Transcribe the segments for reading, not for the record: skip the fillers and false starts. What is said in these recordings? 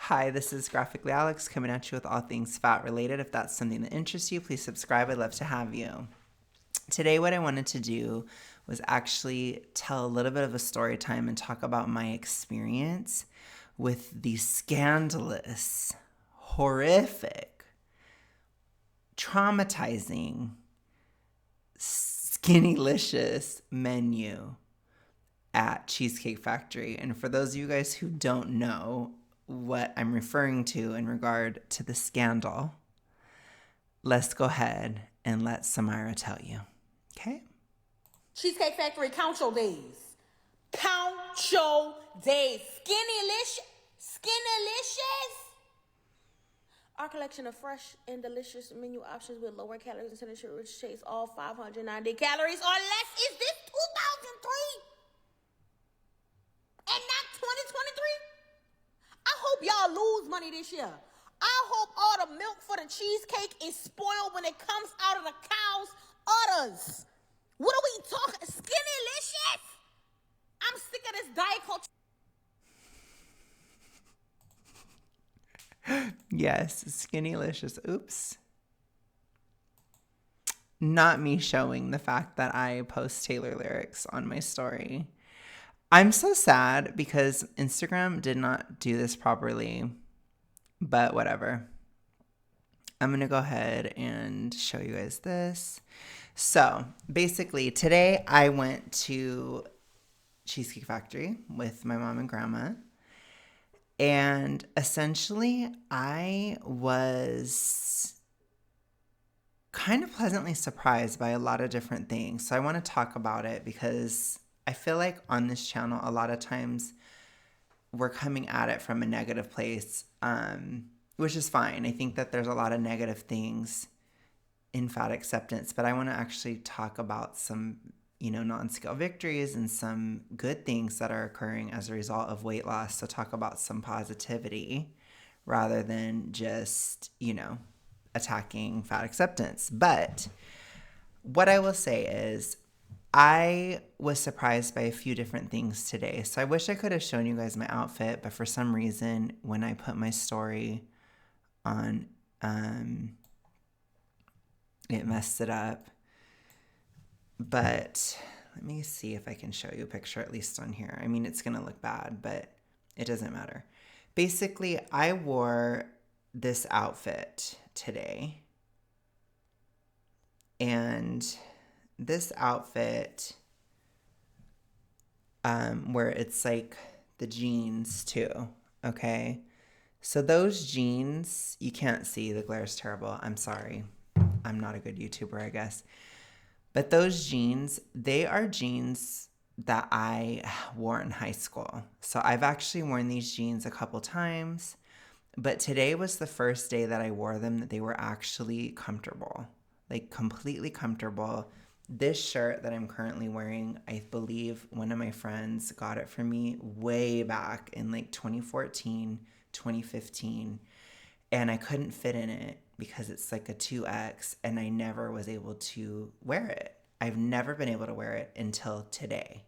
Hi, this is Graphically Alex coming at you with all things fat related. If that's something that interests you, please subscribe. I'd love to have you. Today, what I wanted to do was actually tell a little bit of a story time and talk about my experience with the scandalous, horrific, traumatizing, Skinnylicious menu at Cheesecake Factory. And for those of you guys who don't know what I'm referring to in regard to the scandal, let's go ahead and let Samira tell you. Okay? Cheesecake Factory, count your days. Count your days. Skinnylicious. Our collection of fresh and delicious menu options with lower calories and signature rich shakes, all 590 calories or less. Is this 2003 and not 2023? I hope y'all lose money this year. I hope all the milk for the cheesecake is spoiled when it comes out of the cow's udders. What are we talking? Skinnylicious? I'm sick of this diet culture. Yes, Skinnylicious. Oops. Not me showing the fact that I post Taylor lyrics on my story. I'm so sad because Instagram did not do this properly, but whatever. I'm going to go ahead and show you guys this. So basically today I went to Cheesecake Factory with my mom and grandma. And essentially I was kind of pleasantly surprised by a lot of different things. So I want to talk about it because I feel like on this channel, a lot of times we're coming at it from a negative place, which is fine. I think that there's a lot of negative things in fat acceptance, but I want to actually talk about some, non-scale victories and some good things that are occurring as a result of weight loss. So talk about some positivity rather than just, attacking fat acceptance. But what I will say is I was surprised by a few different things today. So I wish I could have shown you guys my outfit, but for some reason, when I put my story on, it messed it up. But let me see if I can show you a picture at least on here. I mean, it's going to look bad, but it doesn't matter. Basically, I wore this outfit today. And this outfit, where it's like the jeans too, okay? So those jeans, you can't see, the glare is terrible. I'm sorry. I'm not a good YouTuber, I guess. But those jeans, they are jeans that I wore in high school. So I've actually worn these jeans a couple times, but today was the first day that I wore them that they were actually comfortable, like completely comfortable. This shirt that I'm currently wearing, I believe one of my friends got it for me way back in like 2014, 2015, and I couldn't fit in it because it's like a 2X and I never was able to wear it. I've never been able to wear it until today.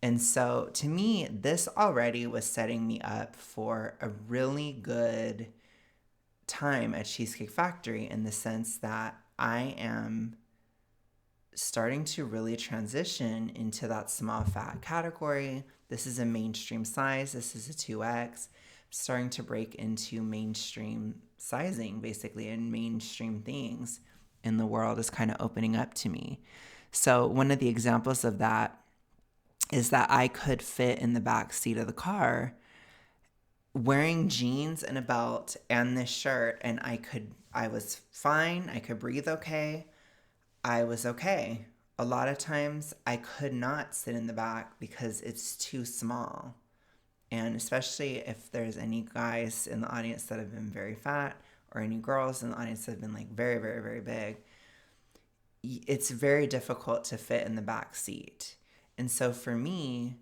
And so to me, this already was setting me up for a really good time at Cheesecake Factory in the sense that I am starting to really transition into that small fat category. This is a mainstream size. This is a 2X. Starting to break into mainstream sizing, basically, and mainstream things in the world is kind of opening up to me. So one of the examples of that is that I could fit in the back seat of the car wearing jeans and a belt and this shirt, and I was fine. I could breathe okay. I was okay. A lot of times I could not sit in the back because it's too small. And especially if there's any guys in the audience that have been very fat or any girls in the audience that have been like very, very, very big, it's very difficult to fit in the back seat. And so for me,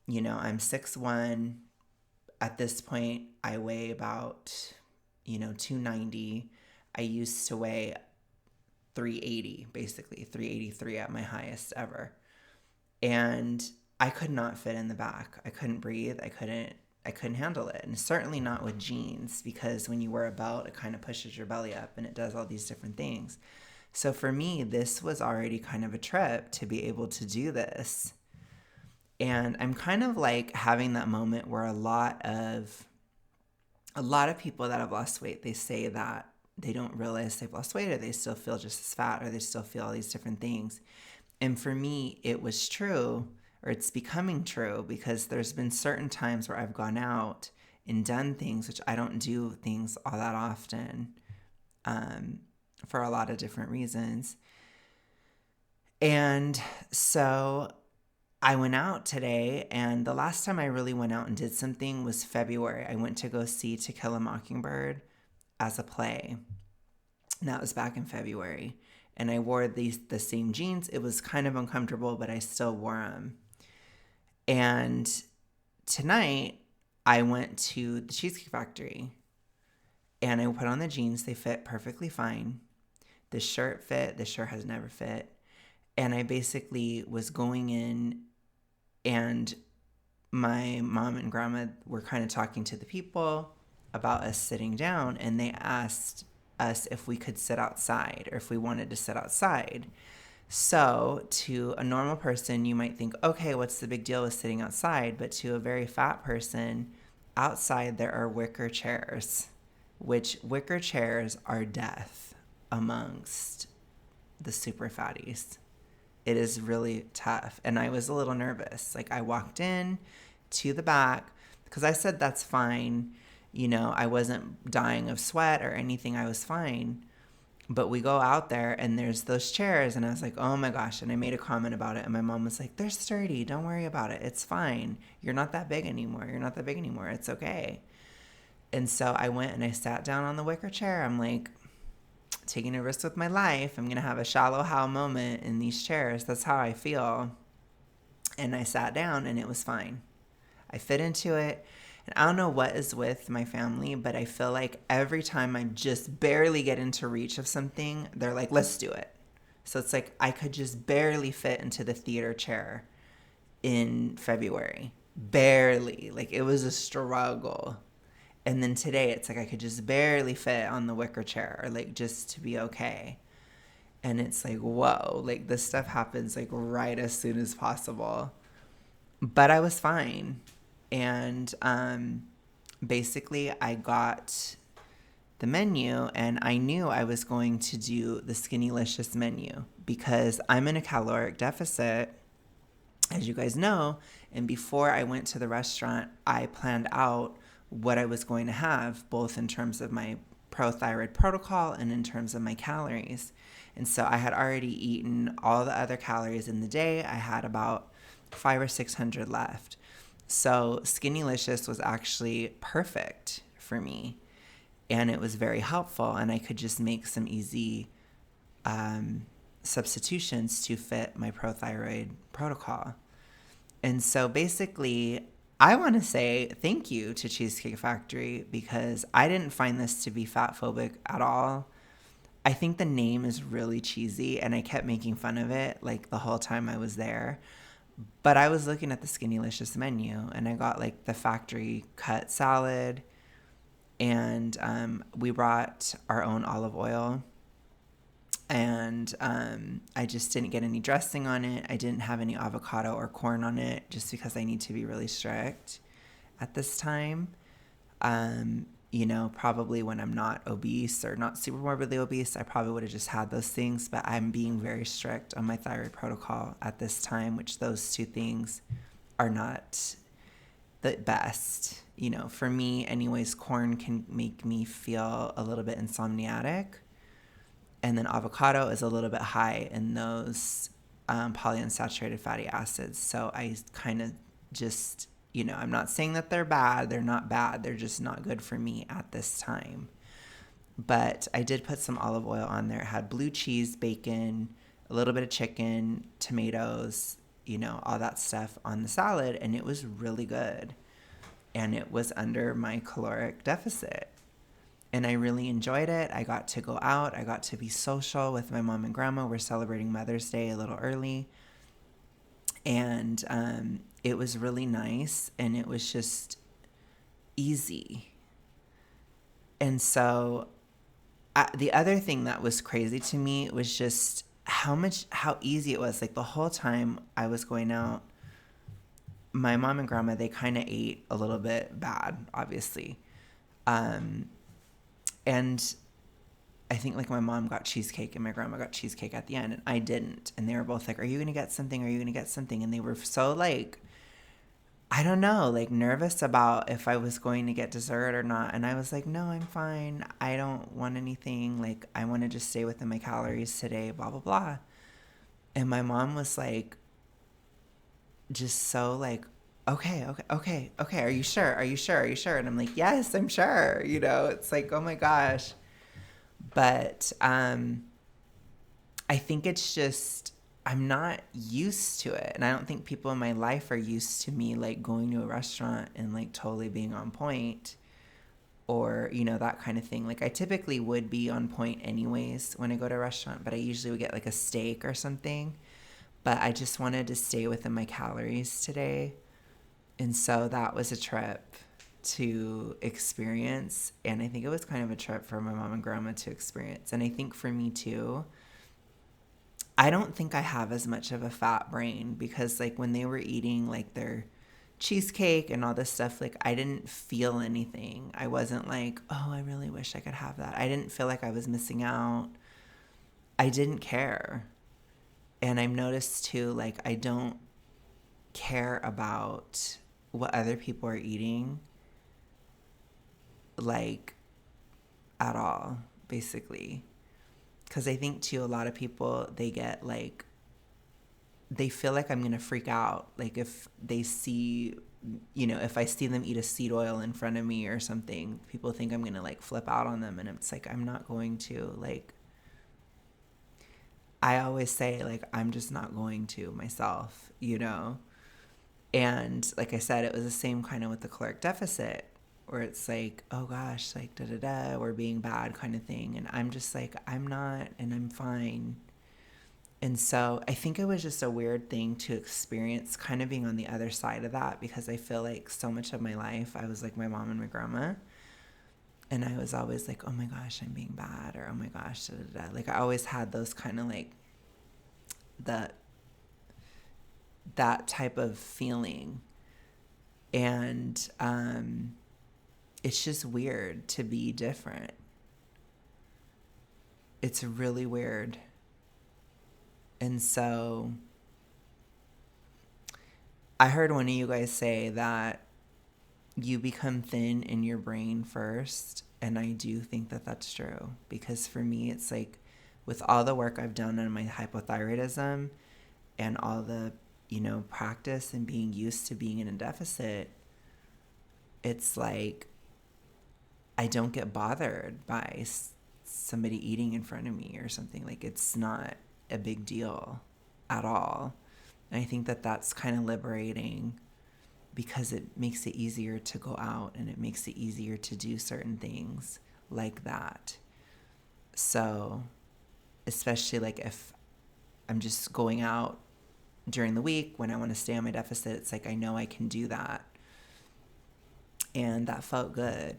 I'm 6'1". At this point, I weigh about, 290. I used to weigh 380, basically 383 at my highest ever. And I could not fit in the back. I couldn't breathe. I couldn't handle it. And certainly not with jeans, because when you wear a belt, it kind of pushes your belly up and it does all these different things. So for me, this was already kind of a trip to be able to do this. And I'm kind of like having that moment where a lot of people that have lost weight, they say that they don't realize they've lost weight, or they still feel just as fat, or they still feel all these different things. And for me, it was true, or it's becoming true, because there's been certain times where I've gone out and done things, which I don't do things all that often, for a lot of different reasons. And so I went out today, and the last time I really went out and did something was February. I went to go see To Kill a Mockingbird as a play. And that was back in February. And I wore the same jeans. It was kind of uncomfortable, but I still wore them. And tonight, I went to the Cheesecake Factory, and I put on the jeans. They fit perfectly fine. The shirt fit. The shirt has never fit. And I basically was going in, and my mom and grandma were kind of talking to the people about us sitting down, and they asked us if we could sit outside, or if we wanted to sit outside. So to a normal person, you might think, okay, what's the big deal with sitting outside? But to a very fat person, outside there are wicker chairs, which wicker chairs are death amongst the super fatties. It is really tough. And I was a little nervous. Like, I walked in to the back because I said, that's fine. You know, I wasn't dying of sweat or anything. I was fine. But we go out there and there's those chairs, and I was like, oh my gosh. And I made a comment about it, and my mom was like, they're sturdy. Don't worry about it. It's fine. You're not that big anymore. You're not that big anymore. It's okay. And so I went and I sat down on the wicker chair. I'm like, taking a risk with my life. I'm going to have a shallow how moment in these chairs. That's how I feel. And I sat down, and it was fine. I fit into it. And I don't know what is with my family, but I feel like every time I just barely get into reach of something, they're like, let's do it. So it's like I could just barely fit into the theater chair in February. Barely. Like, it was a struggle. And then today, it's like I could just barely fit on the wicker chair, or like just to be okay. And it's like, whoa, like this stuff happens like right as soon as possible. But I was fine. And basically, I got the menu, and I knew I was going to do the Skinnylicious menu because I'm in a caloric deficit, as you guys know. And before I went to the restaurant, I planned out what I was going to have, both in terms of my pro-thyroid protocol and in terms of my calories. And so I had already eaten all the other calories in the day. I had about 500 or 600 left. So Skinnylicious was actually perfect for me, and it was very helpful, and I could just make some easy substitutions to fit my pro-thyroid protocol. And so basically, I want to say thank you to Cheesecake Factory, because I didn't find this to be fat phobic at all. I think the name is really cheesy, and I kept making fun of it like the whole time I was there. But I was looking at the Skinnylicious menu, and I got like the factory cut salad, and we brought our own olive oil. And I just didn't get any dressing on it. I didn't have any avocado or corn on it, just because I need to be really strict at this time. You know, probably when I'm not obese or not super morbidly obese, I probably would have just had those things. But I'm being very strict on my thyroid protocol at this time, which those two things are not the best. You know, for me anyways, corn can make me feel a little bit insomniatic. And then avocado is a little bit high in those polyunsaturated fatty acids. So I kind of just, you know, I'm not saying that they're bad. They're not bad. They're just not good for me at this time. But I did put some olive oil on there. It had blue cheese, bacon, a little bit of chicken, tomatoes, you know, all that stuff on the salad. And it was really good. And it was under my caloric deficit. And I really enjoyed it. I got to go out. I got to be social with my mom and grandma. We're celebrating Mother's Day a little early. And it was really nice. And it was just easy. And so the other thing that was crazy to me was just how easy it was. Like the whole time I was going out, my mom and grandma, they kind of ate a little bit bad, obviously. And I think like my mom got cheesecake and my grandma got cheesecake at the end and I didn't. And they were both like, are you going to get something? Are you going to get something? And they were so like, I don't know, like nervous about if I was going to get dessert or not. And I was like, no, I'm fine. I don't want anything. Like, I want to just stay within my calories today, blah, blah, blah. And my mom was like, just so like, okay. Are you sure? Are you sure? Are you sure? And I'm like, yes, I'm sure. You know, it's like, oh my gosh. But I think it's just, I'm not used to it. And I don't think people in my life are used to me like going to a restaurant and like totally being on point or, you know, that kind of thing. Like I typically would be on point anyways when I go to a restaurant, but I usually would get like a steak or something. But I just wanted to stay within my calories today. And so that was a trip to experience. And I think it was kind of a trip for my mom and grandma to experience. And I think for me too, I don't think I have as much of a fat brain because like when they were eating like their cheesecake and all this stuff, like I didn't feel anything. I wasn't like, oh, I really wish I could have that. I didn't feel like I was missing out. I didn't care. And I've noticed too, like I don't care about what other people are eating, like at all, basically. Because I think too, a lot of people, they get like, they feel like I'm going to freak out. Like if they see, you know, if I see them eat a seed oil in front of me or something, people think I'm going to like flip out on them. And it's like, I'm not going to. Like, I always say, like, I'm just not going to myself, you know? And like I said, it was the same kind of with the caloric deficit where it's like, oh gosh, like da da da, we're being bad kind of thing. And I'm just like, I'm not, and I'm fine. And so I think it was just a weird thing to experience kind of being on the other side of that because I feel like so much of my life I was like my mom and my grandma. And I was always like, oh my gosh, I'm being bad, or oh my gosh, da da da. Like I always had those kind of like that type of feeling. And it's just weird to be different. It's really weird. And so I heard one of you guys say that you become thin in your brain first. And I do think that that's true. Because for me, it's like with all the work I've done on my hypothyroidism and all the, you know, practice and being used to being in a deficit, it's like I don't get bothered by somebody eating in front of me or something. Like it's not a big deal at all. And I think that that's kind of liberating because it makes it easier to go out and it makes it easier to do certain things like that. So especially like if I'm just going out during the week when I want to stay on my deficit, it's like I know I can do that. And that felt good.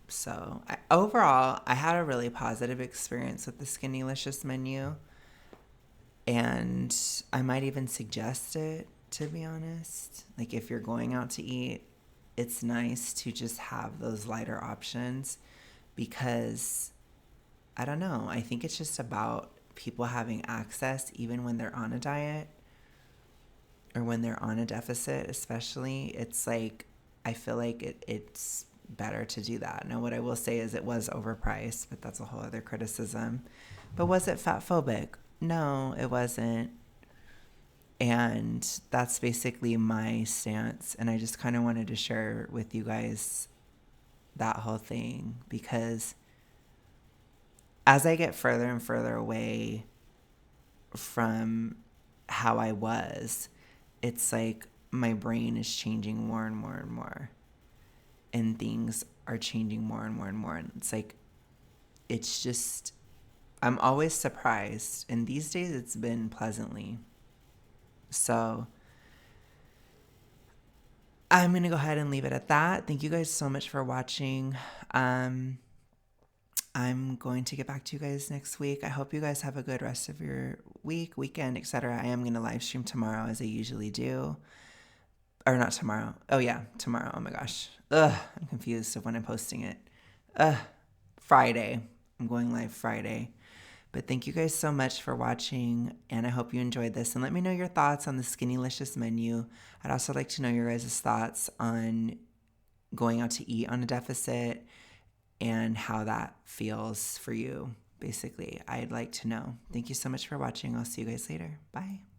So overall, I had a really positive experience with the Skinnylicious menu. And I might even suggest it, to be honest. Like if you're going out to eat, it's nice to just have those lighter options because, I don't know, I think it's just about people having access even when they're on a diet or when they're on a deficit especially. It's like, I feel like it's better to do that. Now, what I will say is it was overpriced, but that's a whole other criticism. But was it fatphobic? No, it wasn't. And that's basically my stance. And I just kind of wanted to share with you guys that whole thing because as I get further and further away from how I was, it's like my brain is changing more and more and more. And things are changing more and more and more. And it's like, it's just, I'm always surprised. And these days it's been pleasantly. So I'm going to go ahead and leave it at that. Thank you guys so much for watching. I'm going to get back to you guys next week. I hope you guys have a good rest of your week, weekend, etc. I am going to live stream tomorrow as I usually do. Or not tomorrow. Oh, yeah, tomorrow. Oh, my gosh. Ugh, I'm confused of when I'm posting it. Friday. I'm going live Friday. But thank you guys so much for watching, and I hope you enjoyed this. And let me know your thoughts on the Skinnylicious menu. I'd also like to know your guys' thoughts on going out to eat on a deficit and how that feels for you, basically. I'd like to know. Thank you so much for watching. I'll see you guys later. Bye.